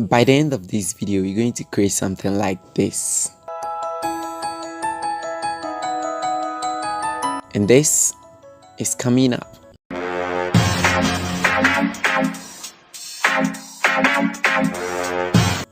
By the end of this video, you're going to create something like this. And this is coming up.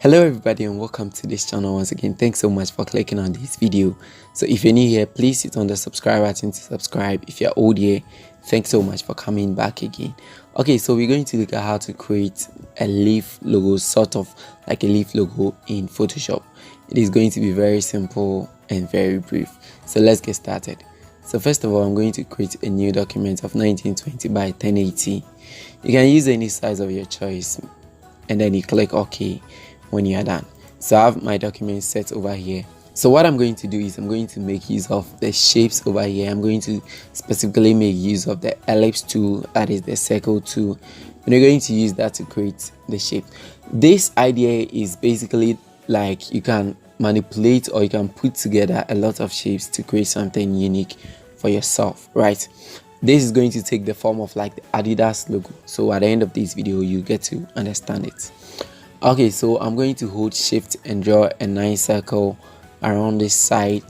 Hello everybody and welcome to this channel once again. Thanks so much for clicking on this video. So if you're new here, please hit on the subscribe button to subscribe. If you're old here, thanks so much for coming back again. Okay, so we're going to look at how to create a leaf logo, sort of like a leaf logo in Photoshop. It is going to be very simple and very brief. So let's get started. So first of all, I'm going to create a new document of 1920 by 1080. You can use any size of your choice and then you click OK when you are done. So I have my document set over here. So what I'm going to do is I'm going to make use of the shapes over here. I'm going to specifically make use of the ellipse tool, that is the circle tool, and you're going to use that to create the shape. This idea is basically like you can manipulate or you can put together a lot of shapes to create something unique for yourself, right? This is going to take the form of like the Adidas logo. So at the end of this video, you get to understand it. Okay, so I'm going to hold shift and draw a nice circle around this side,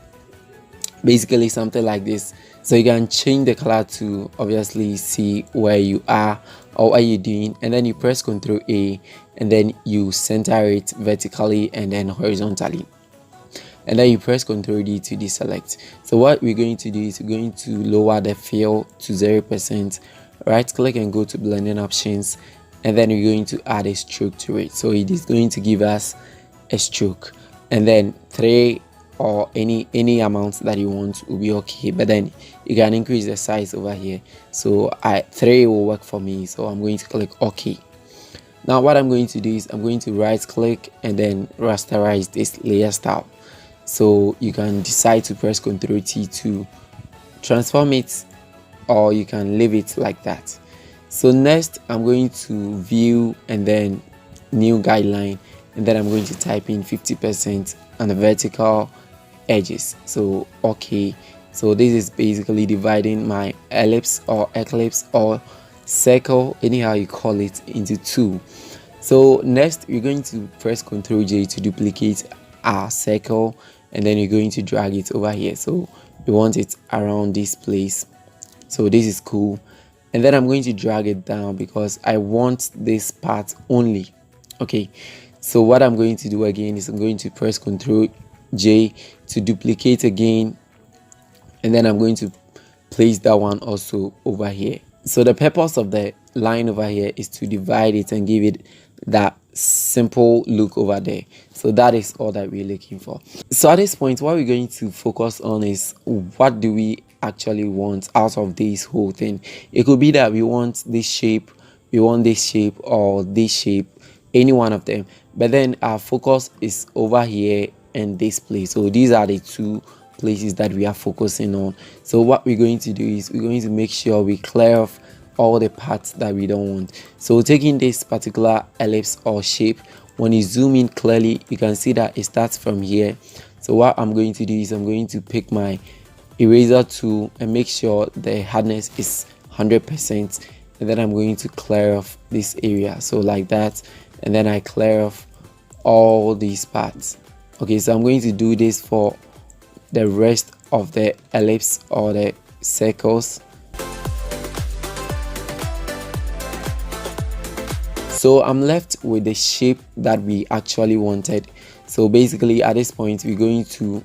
basically something like this. So you can change the color to obviously see where you are or what you're doing, and then you press Ctrl A and then you center it vertically and then horizontally, and then you press Ctrl D to deselect. So what we're going to do is we're going to lower the fill to 0%, right click and go to blending options, and then we're going to add a stroke to it. So it is going to give us a stroke, and then 3 or any amount that you want will be okay, but then you can increase the size over here. So 3 will work for me, so I'm going to click OK. Now what I'm going to do is I'm going to right click and then rasterize this layer style. So you can decide to press Ctrl T to transform it, or you can leave it like that. So next I'm going to view and then new guideline, and then I'm going to type in 50% on the vertical edges. So okay, so this is basically dividing my ellipse or eclipse or circle, anyhow you call it, into two. So next we're going to press Ctrl J to duplicate our circle, and then you're going to drag it over here. So we want it around this place, so this is cool. And then I'm going to drag it down because I want this part only. Okay, so what I'm going to do again is I'm going to press Ctrl J to duplicate again, and then I'm going to place that one also over here. So the purpose of the line over here is to divide it and give it that simple look over there. So that is all that we're looking for. So at this point, what we're going to focus on is what do we actually want out of this whole thing. It could be that we want this shape, we want this shape, or this shape, any one of them, but then our focus is over here and this place. So these are the two places that we are focusing on. So what we're going to do is we're going to make sure we clear off all the parts that we don't want. So taking this particular ellipse or shape, when you zoom in clearly, you can see that it starts from here. So what I'm going to do is I'm going to pick my eraser tool and make sure the hardness is 100%, and then I'm going to clear off this area, so like that, and then I clear off all these parts. Okay, so I'm going to do this for the rest of the ellipse or the circles. So I'm left with the shape that we actually wanted. So basically at this point we're going to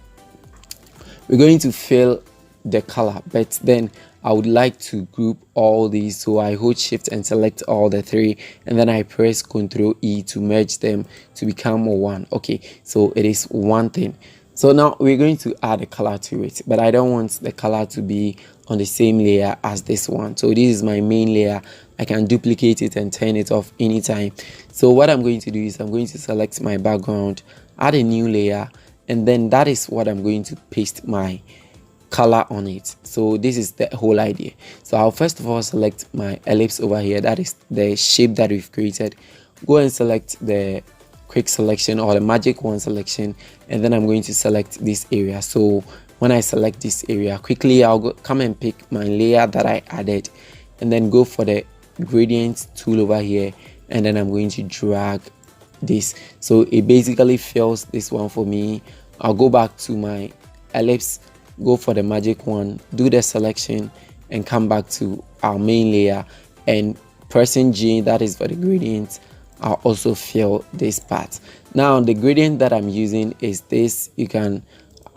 fill the color, but then I would like to group all these. So I hold shift and select all the three, and then I press Ctrl E to merge them to become one. Okay, so it is one thing. So now we're going to add a color to it, but I don't want the color to be on the same layer as this one. So this is my main layer. I can duplicate it and turn it off anytime. So what I'm going to do is I'm going to select my background, add a new layer, and then that is what I'm going to paste my color on it. So this is the whole idea. So I'll first of all select my ellipse over here, that is the shape that we've created. Go and select the quick selection or the magic wand selection, and then I'm going to select this area. So when I select this area, quickly I'll come and pick my layer that I added, and then go for the gradient tool over here, and then I'm going to drag this. So it basically fills this one for me. I'll go back to my ellipse, go for the magic wand, do the selection, and come back to our main layer, and pressing G, that is for the gradient. I'll also fill this part. Now the gradient that I'm using is this.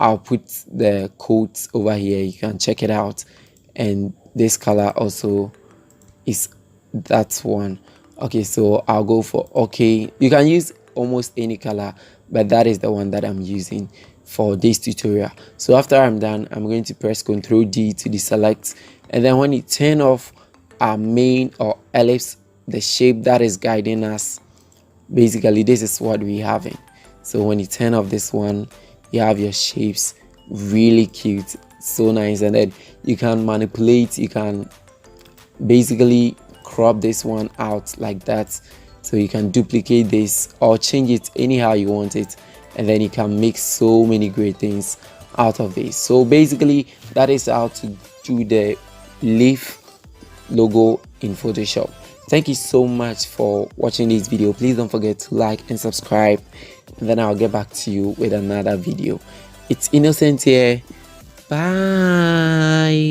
I'll put the codes over here, you can check it out. And this color also is that one. Okay, so I'll go for okay. You can use almost any color, but that is the one that I'm using for this tutorial. So after I'm done, I'm going to press Ctrl D to deselect, and then when you turn off our main or ellipse, the shape that is guiding us, basically this is what we having. So when you turn off this one, you have your shapes, really cute, so nice. And then you can manipulate, you can basically crop this one out like that, so you can duplicate this or change it anyhow you want it, and then you can make so many great things out of this. So basically that is how to do the leaf logo in Photoshop. Thank you so much for watching this video. Please don't forget to like and subscribe, and then I'll get back to you with another video. It's Innocent here. Bye.